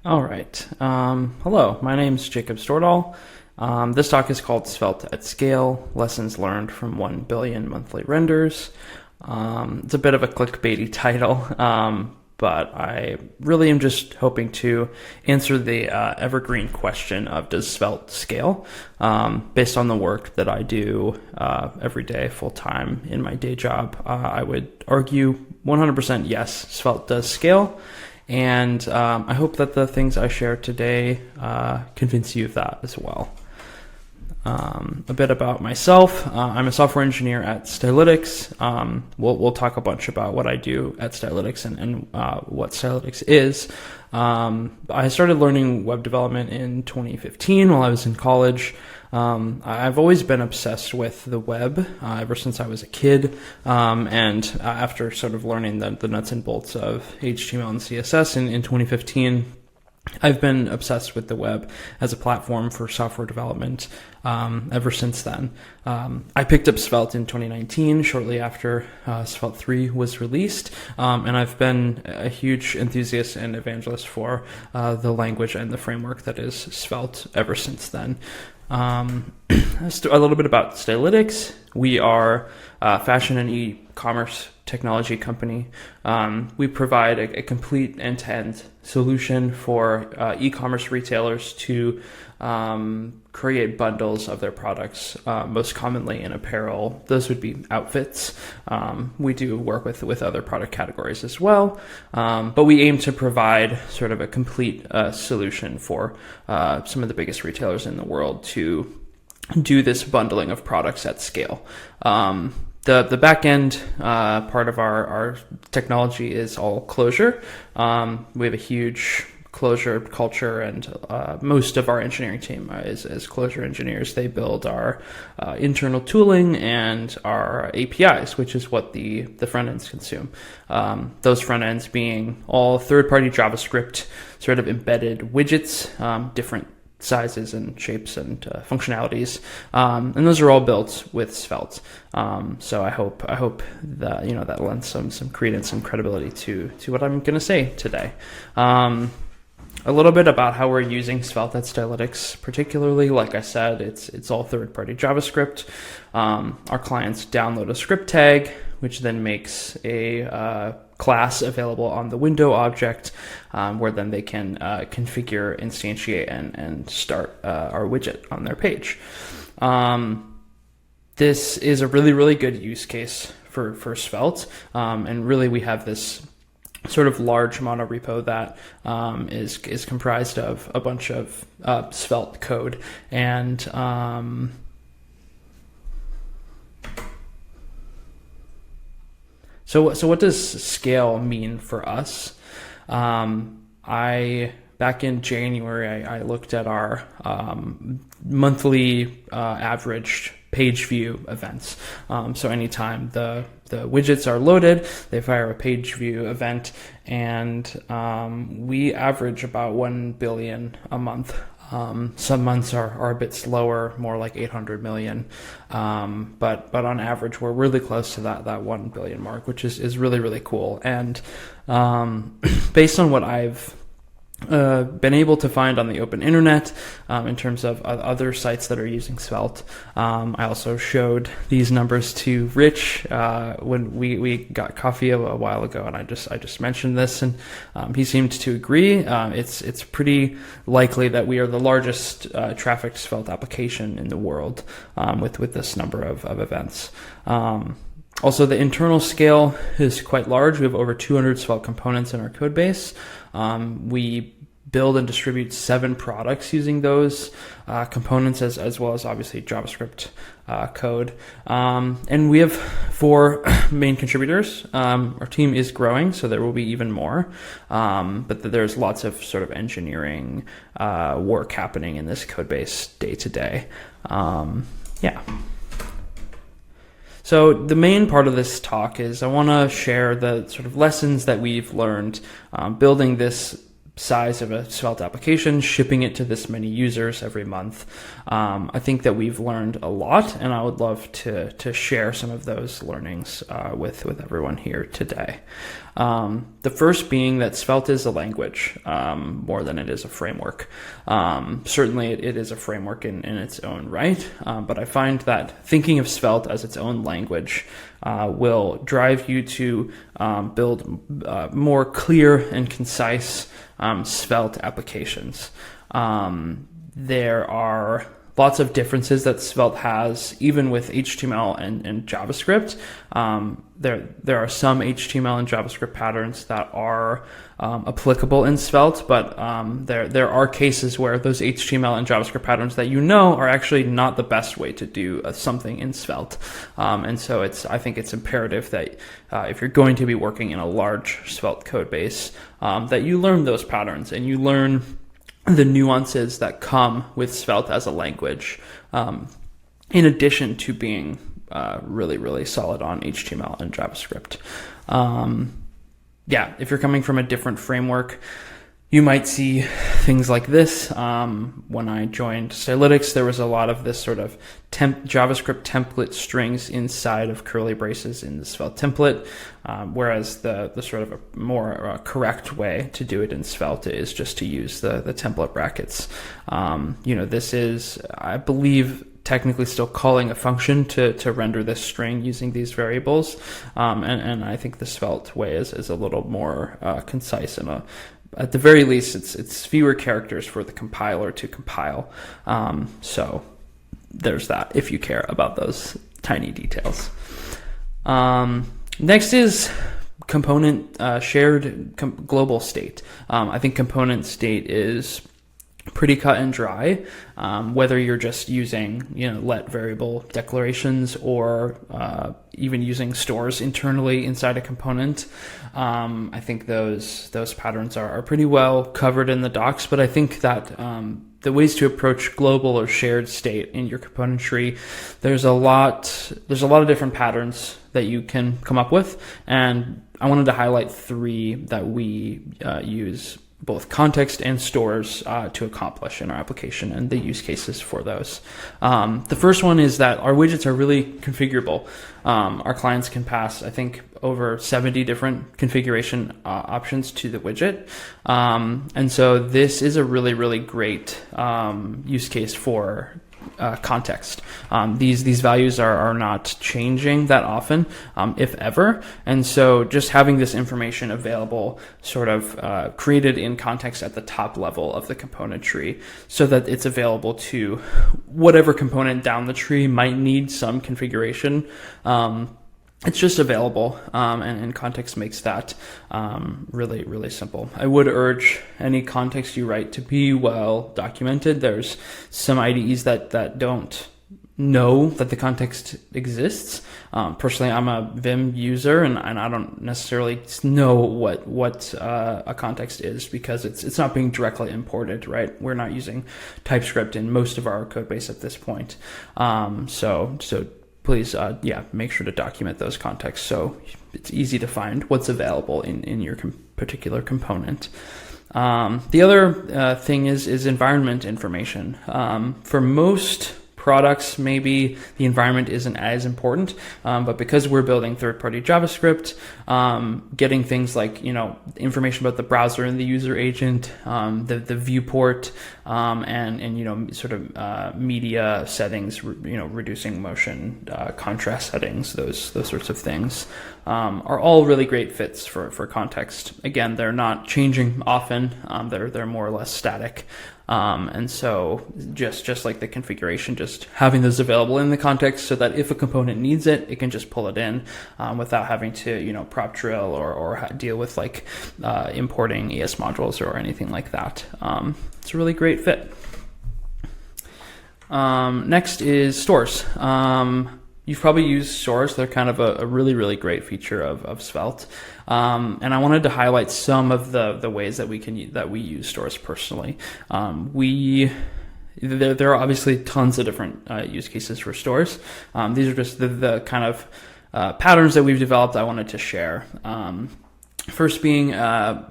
All right. Hello, my name is Jacob Stordahl. This talk is called Svelte at Scale, Lessons Learned from 1 Billion Monthly Renders. It's a bit of a clickbaity title, but I really am just hoping to answer the evergreen question of does Svelte scale? Based on the work that I do every day full-time in my day job, I would argue 100% yes, Svelte does scale. And I hope that the things I share today convince you of that as well. A bit about myself. I'm a software engineer at Stylitics. We'll talk a bunch about what I do at Stylitics and what Stylitics is. I started learning web development in 2015 while I was in college. I've always been obsessed with the web ever since I was a kid, and after sort of learning the nuts and bolts of HTML and CSS in 2015, I've been obsessed with the web as a platform for software development ever since then. I picked up Svelte in 2019, shortly after Svelte 3 was released, and I've been a huge enthusiast and evangelist for the language and the framework that is Svelte ever since then. A little bit about Stylitics. We are a fashion and e-commerce technology company. We provide a complete end-to-end solution for e-commerce retailers to create bundles of their products, most commonly in apparel. Those would be outfits. We do work with other product categories as well, but we aim to provide sort of a complete solution for some of the biggest retailers in the world to do this bundling of products at scale. The back end part of our technology is all closure. We have a huge closure culture, and most of our engineering team is closure engineers. They build our internal tooling and our APIs, which is what the front ends consume. Those front ends being all third-party JavaScript sort of embedded widgets, different sizes and shapes and functionalities, and those are all built with Svelte. So I hope that that lends some credence and credibility to what I'm going to say today. A little bit about how we're using Svelte at Stylitics, particularly. Like I said, it's all third-party JavaScript. Our clients download a script tag, which then makes a class available on the window object, where then they can configure, instantiate, and start our widget on their page. This is a really, really good use case for Svelte, and really we have this sort of large monorepo that is comprised of a bunch of Svelte code, and So what does scale mean for us? Back in January, I looked at our monthly average page view events. So anytime the widgets are loaded, they fire a page view event, and we average about 1 billion a month. Some months are a bit slower, more like 800 million. But on average, we're really close to that 1 billion mark, which is really, really cool. And based on what I've been able to find on the open internet, in terms of other sites that are using Svelte. I also showed these numbers to Rich when we got coffee a while ago, and I just mentioned this, and he seemed to agree. It's pretty likely that we are the largest trafficked Svelte application in the world, with this number of events. Also, the internal scale is quite large. We have over 200 Svelte components in our code base. We build and distribute 7 products using those components, as well as obviously JavaScript code. And we have 4 main contributors. Our team is growing, so there will be even more. But there's lots of sort of engineering work happening in this code base day to day. So the main part of this talk is I want to share the sort of lessons that we've learned building this size of a Svelte application, shipping it to this many users every month. I think that we've learned a lot, and I would love to share some of those learnings with everyone here today. The first being that Svelte is a language more than it is a framework. Certainly it is a framework in its own right, but I find that thinking of Svelte as its own language will drive you to build more clear and concise Svelte applications. There are lots of differences that Svelte has, even with HTML and JavaScript. There are some HTML and JavaScript patterns that are applicable in Svelte, but there are cases where those HTML and JavaScript patterns that are actually not the best way to do something in Svelte. And so I think it's imperative that if you're going to be working in a large Svelte code base, that you learn those patterns and you learn the nuances that come with Svelte as a language, in addition to being really, really solid on HTML and JavaScript. If you're coming from a different framework, you might see things like this. When I joined Stylitics, there was a lot of this sort of JavaScript template strings inside of curly braces in the Svelte template, whereas the sort of a more correct way to do it in Svelte is just to use the template brackets. This is, I believe, technically still calling a function to render this string using these variables, and I think the Svelte way is a little more concise and at the very least, it's fewer characters for the compiler to compile. So there's that, if you care about those tiny details. Next is component shared global state. I think component state is pretty cut and dry, whether you're just using let variable declarations or even using stores internally inside a component. I think those patterns are pretty well covered in the docs, but I think that the ways to approach global or shared state in your component tree, there's a lot of different patterns that you can come up with, and I wanted to highlight 3 that we use both context and stores to accomplish in our application and the use cases for those. The first one is that our widgets are really configurable. Our clients can pass, I think, over 70 different configuration options to the widget. And so this is a really, really great use case for context. These values are not changing that often, if ever. And so just having this information available sort of created in context at the top level of the component tree so that it's available to whatever component down the tree might need some configuration. It's just available, and context makes that really, really simple. I would urge any context you write to be well documented. There's some IDEs that don't know that the context exists. Personally, I'm a Vim user, and I don't necessarily know what a context is because it's not being directly imported, right? We're not using TypeScript in most of our code base at this point. So please, make sure to document those contexts so it's easy to find what's available in your particular component. The other thing is environment information. For most products, maybe the environment isn't as important, but because we're building third-party JavaScript, getting things like information about the browser and the user agent, the viewport, and sort of media settings, reducing motion, contrast settings, those sorts of things are all really great fits for context. Again, they're not changing often; they're more or less static. And so just like the configuration, just having those available in the context so that if a component needs it, it can just pull it in without having to, prop drill or deal with like importing ES modules or anything like that. It's a really great fit. Next is stores. You've probably used stores. They're kind of a really, really great feature of Svelte. And I wanted to highlight some of the ways that we use stores personally. There are obviously tons of different use cases for stores. These are just the kind of patterns that we've developed I wanted to share. First being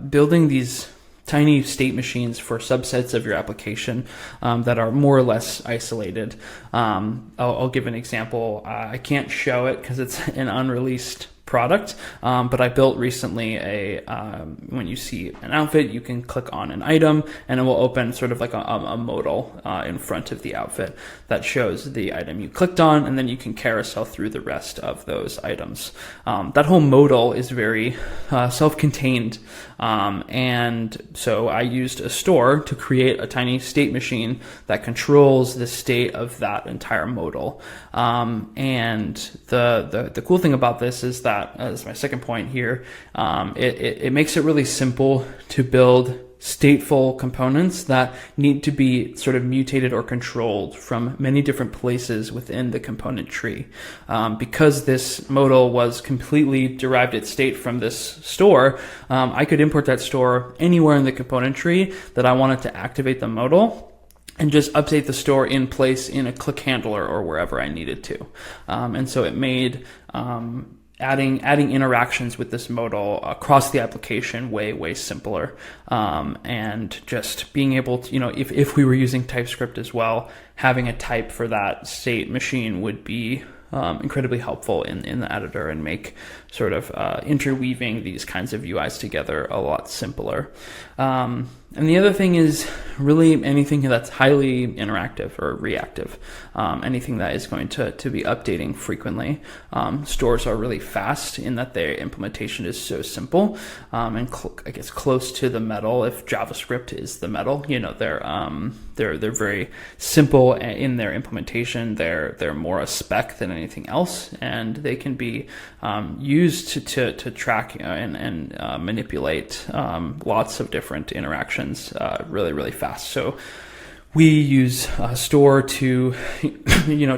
building these tiny state machines for subsets of your application that are more or less isolated. I'll give an example. I can't show it because it's an unreleased product, but I built recently when you see an outfit, you can click on an item and it will open sort of like a modal in front of the outfit that shows the item you clicked on, and then you can carousel through the rest of those items. That whole modal is very self-contained, and so I used a store to create a tiny state machine that controls the state of that entire modal. And the cool thing about this is that, as my second point here, it makes it really simple to build stateful components that need to be sort of mutated or controlled from many different places within the component tree. Because this modal was completely derived its state from this store, I could import that store anywhere in the component tree that I wanted to activate the modal, and just update the store in place in a click handler or wherever I needed to. And so it made adding interactions with this modal across the application way simpler. And just being able to, if we were using TypeScript as well, having a type for that state machine would be incredibly helpful in the editor and make sort of interweaving these kinds of UIs together a lot simpler. And the other thing is really anything that's highly interactive or reactive, anything that is going to be updating frequently. Stores are really fast in that their implementation is so simple, and I guess close to the metal. If JavaScript is the metal, they're very simple in their implementation. They're more a spec than anything else, and they can be used to track and manipulate lots of different interactions really fast. So we use store to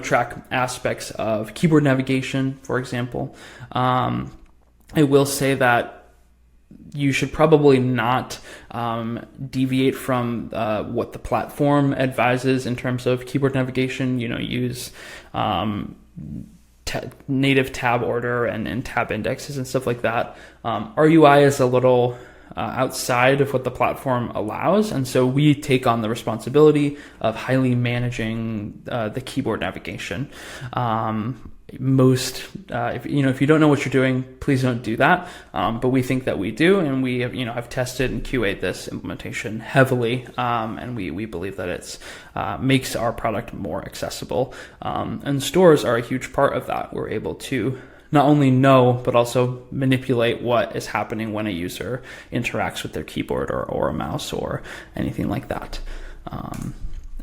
track aspects of keyboard navigation, for example. I will say that you should probably not deviate from what the platform advises in terms of keyboard navigation. Use native tab order and tab indexes and stuff like that. Our UI is a little outside of what the platform allows, and so we take on the responsibility of highly managing the keyboard navigation. If you don't know what you're doing, please don't do that. But we think that we do, and we have tested and QA'd this implementation heavily, and we believe that it's makes our product more accessible. And stores are a huge part of that. We're able to not only know, but also manipulate what is happening when a user interacts with their keyboard or a mouse or anything like that.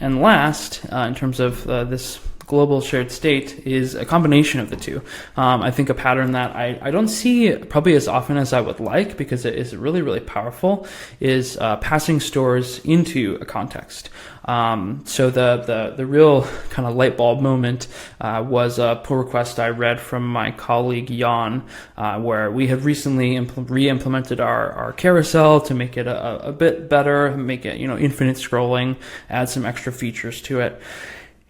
And last, in terms of this global shared state, is a combination of the two. I think a pattern that I don't see probably as often as I would like, because it is really powerful, is passing stores into a context. So the real kind of light bulb moment was a pull request I read from my colleague Jan, where we have recently re-implemented our carousel to make it a bit better, make it infinite scrolling, add some extra features to it.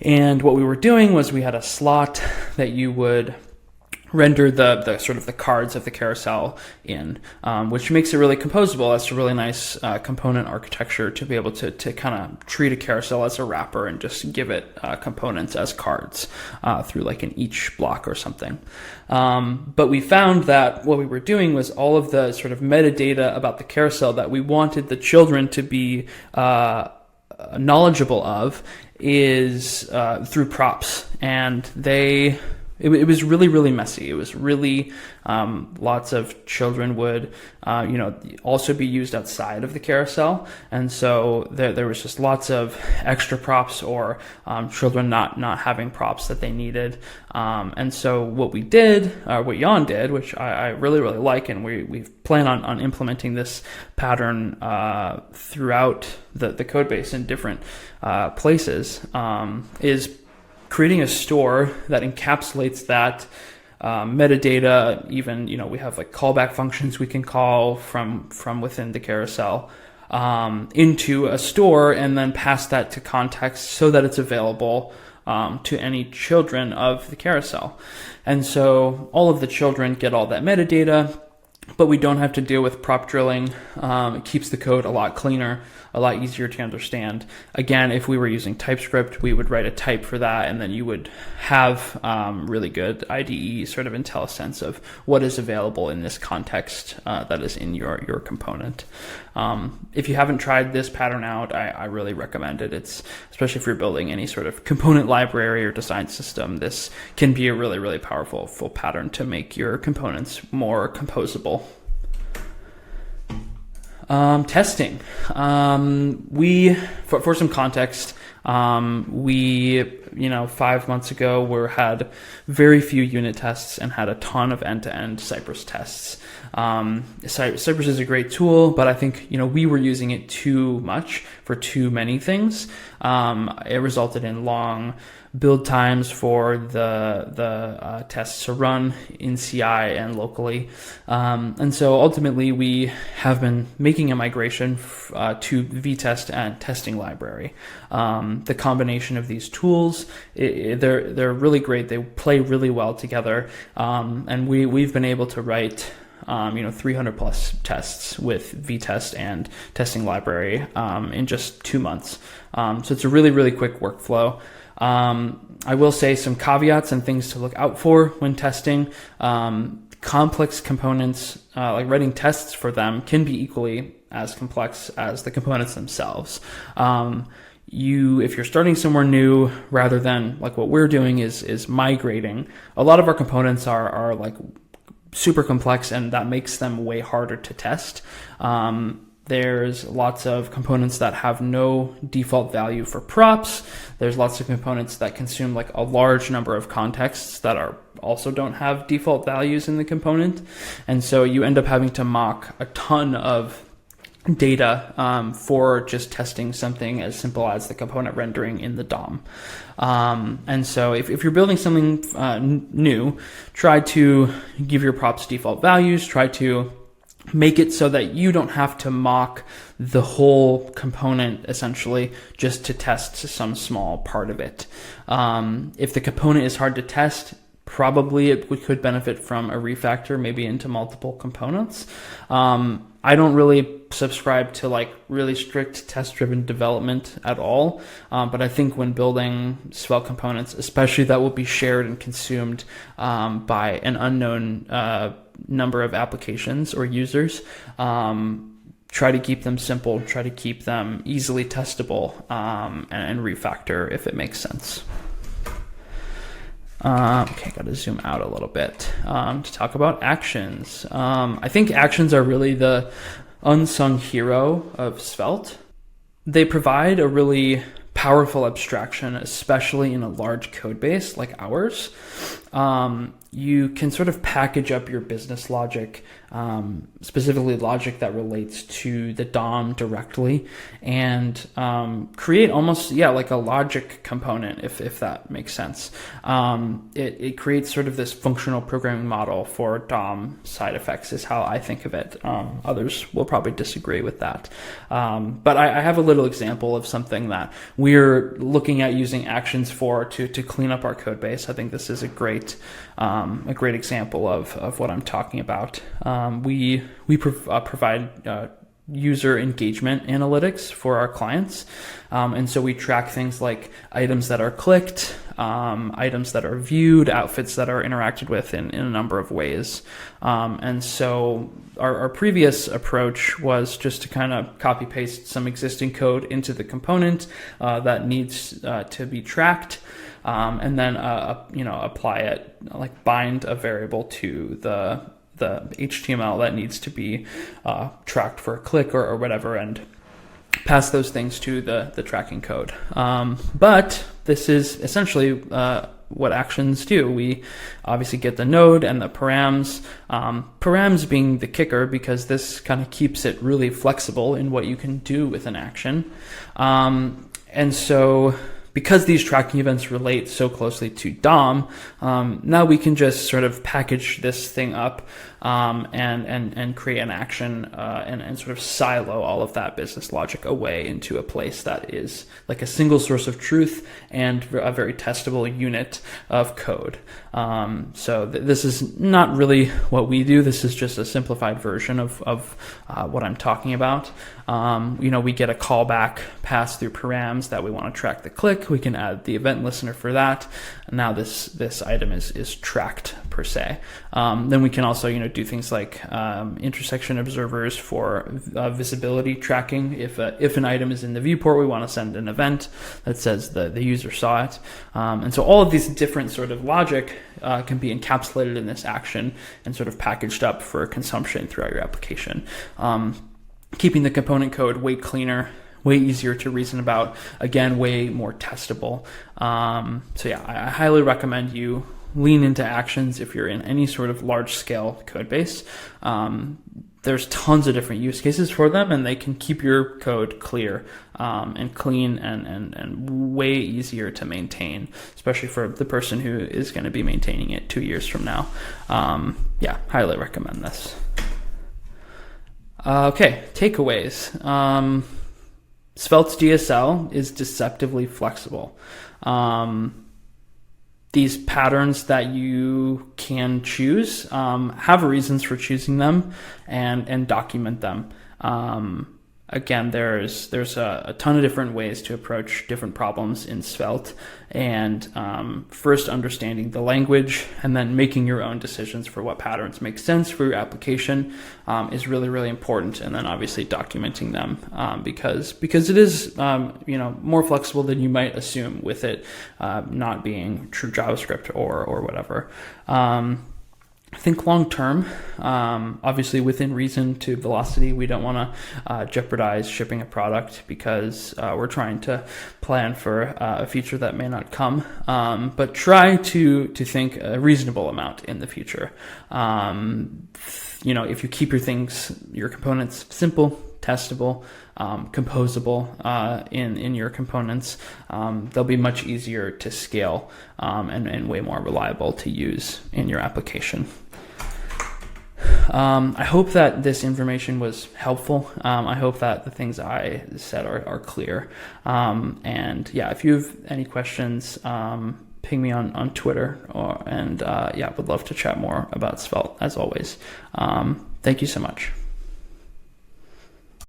And what we were doing was we had a slot that you would render the sort of the cards of the carousel in, which makes it really composable. It's a really nice component architecture to be able to kind of treat a carousel as a wrapper and just give it components as cards through like an each block or something. But we found that what we were doing was all of the sort of metadata about the carousel that we wanted the children to be knowledgeable of is through props, and it was really messy. It was really lots of children would also be used outside of the carousel, and so there was just lots of extra props or children not having props that they needed. And so what we did, what Jan did, which I really like, and we plan on implementing this pattern throughout the code base in different places, is creating a store that encapsulates that metadata. Even we have like callback functions we can call from within the carousel into a store, and then pass that to context so that it's available to any children of the carousel. And so all of the children get all that metadata, but we don't have to deal with prop drilling. It keeps the code a lot cleaner, a lot easier to understand. Again, if we were using TypeScript, we would write a type for that, and then you would have really good IDE sort of IntelliSense of what is available in this context that is in your component. If you haven't tried this pattern out, I really recommend it. It's especially if you're building any sort of component library or design system, this can be a really, really powerful full pattern to make your components more composable. Testing. For some context, we 5 months ago had very few unit tests and had a ton of end-to-end Cypress tests. Cypress is a great tool, but I think we were using it too much for too many things. It resulted in long build times for the tests to run in CI and locally. And so ultimately we have been making a migration to VTest and testing library. The combination of these tools, they're really great. They play really well together. And we've been able to write 300 plus tests with VTest and testing library in just 2 months. So it's a really, really quick workflow. I will say some caveats and things to look out for when testing. Complex components, like writing tests for them, can be equally as complex as the components themselves. If you're starting somewhere new, rather than like what we're doing is migrating, a lot of our components are like super complex, and that makes them way harder to test. There's lots of components that have no default value for props. There's lots of components that consume like a large number of contexts that also don't have default values in the component. And so you end up having to mock a ton of data for just testing something as simple as the component rendering in the DOM. And so if you're building something new, try to give your props default values, try to make it so that you don't have to mock the whole component essentially just to test some small part of it. If the component is hard to test, probably we could benefit from a refactor, maybe into multiple components. I don't really subscribe to like really strict test-driven development at all, but I think when building Svelte components, especially that will be shared and consumed by an unknown number of applications or users, try to keep them simple, try to keep them easily testable, and refactor if it makes sense. Okay, got to zoom out a little bit to talk about actions. I think actions are really the unsung hero of Svelte. They provide a really powerful abstraction, especially in a large code base like ours. You can sort of package up your business logic, specifically logic that relates to the DOM directly, and create almost, like a logic component, if that makes sense. It creates sort of this functional programming model for DOM side effects is how I think of it. Others will probably disagree with that. But I have a little example of something that we're looking at using actions for to clean up our code base. I think this is a great example of what I'm talking about. We provide user engagement analytics for our clients, and so we track things like items that are clicked, items that are viewed, outfits that are interacted with in a number of ways. And so our previous approach was just to kind of copy paste some existing code into the component that needs to be tracked. And then apply it, like bind a variable to the HTML that needs to be tracked for a click or whatever, and pass those things to the tracking code. But this is essentially what actions do. We obviously get the node and the params. Params being the kicker, because this kind of keeps it really flexible in what you can do with an action. And so because these tracking events relate so closely to DOM, now we can just sort of package this thing up and create an action and sort of silo all of that business logic away into a place that is like a single source of truth and a very testable unit of code. So this is not really what we do. This is just a simplified version of what I'm talking about. We get a callback passed through params that we want to track the click. We can add the event listener for that. And now this item is tracked per se. Then we can also do things like intersection observers for visibility tracking. If an item is in the viewport, we want to send an event that says the user saw it. And so all of these different sort of logic can be encapsulated in this action and sort of packaged up for consumption throughout your application. Keeping the component code way cleaner, way easier to reason about, again, way more testable. So yeah, I highly recommend you lean into actions if you're in any sort of large scale code base. There's tons of different use cases for them, and they can keep your code clear and clean and way easier to maintain, especially for the person who is going to be maintaining it 2 years from now. Yeah, highly recommend this. Okay, takeaways. Svelte's DSL is deceptively flexible. These patterns that you can choose have reasons for choosing them and document them. Again, there's a ton of different ways to approach different problems in Svelte, and first understanding the language and then making your own decisions for what patterns make sense for your application is really, really important. And then obviously documenting them because it is more flexible than you might assume with it not being true JavaScript or whatever. I think long term, obviously within reason to velocity, we don't want to jeopardize shipping a product because we're trying to plan for a feature that may not come. But try to think a reasonable amount in the future. If you keep your components simple, testable, composable in your components, they'll be much easier to scale and way more reliable to use in your application. I hope that this information was helpful. I hope that the things I said are clear. And yeah, if you have any questions, ping me on Twitter, would love to chat more about Svelte as always. Thank you so much.